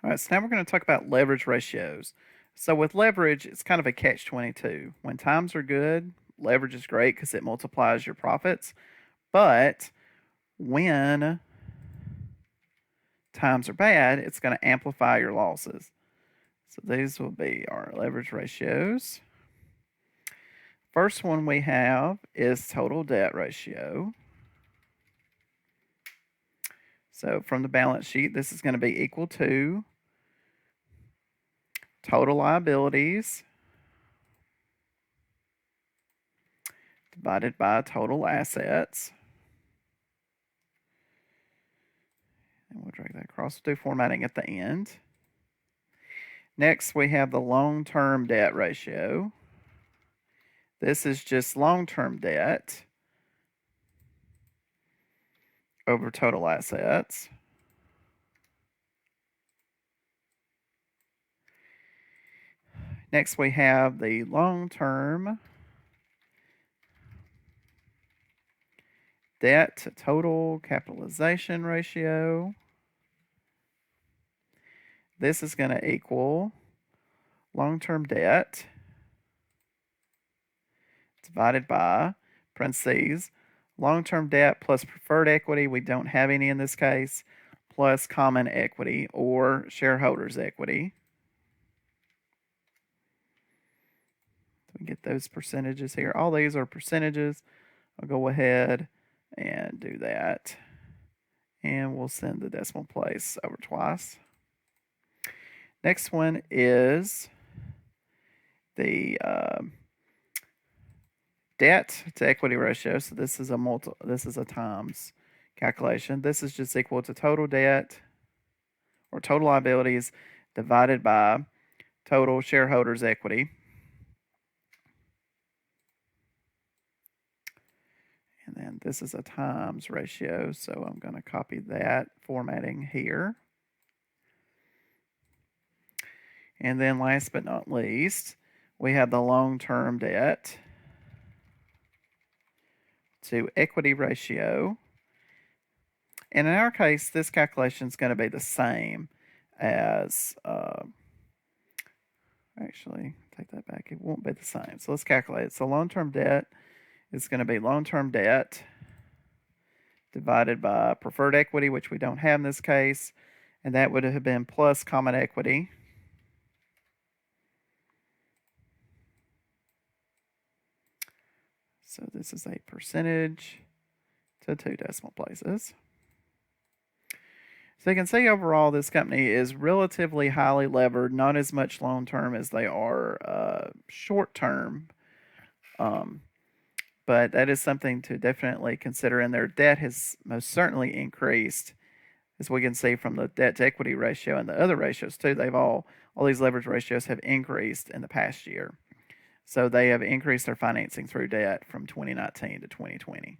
All right, so now we're going to talk about leverage ratios. So with leverage, it's kind of a catch-22. When times are good, leverage is great because it multiplies your profits. But when times are bad, it's going to amplify your losses. So these will be our leverage ratios. First one we have is total debt ratio. So from the balance sheet, this is going to be equal to total liabilities divided by total assets. And we'll drag that across. We'll do formatting at the end. Next, we have the long-term debt ratio. This is just long-term debt over total assets. Next, we have the long-term debt to total capitalization ratio. This is going to equal long-term debt divided by, parentheses, long-term debt plus preferred equity, we don't have any in this case, plus common equity or shareholders' equity. So we get those percentages here. All these are percentages. I'll go ahead and do that. And we'll send the decimal place over twice. Next one is the debt to equity ratio. So this is a times calculation. This is just equal to total debt or total liabilities divided by total shareholders' equity. And then this is a times ratio, so I'm going to copy that formatting here. And then last but not least, we have the long-term debt to equity ratio. And in our case, this calculation is going to be the same as, actually, take that back. It won't be the same. So let's calculate it. So long-term debt is going to be long-term debt divided by preferred equity, which we don't have in this case. And that would have been plus common equity. So this is a percentage to 2 decimal places. So you can see overall this company is relatively highly levered, not as much long-term as they are short-term. But that is something to definitely consider, and their debt has most certainly increased, as we can see from the debt to equity ratio and the other ratios too. They've all these leverage ratios have increased in the past year. So they have increased their financing through debt from 2019 to 2020.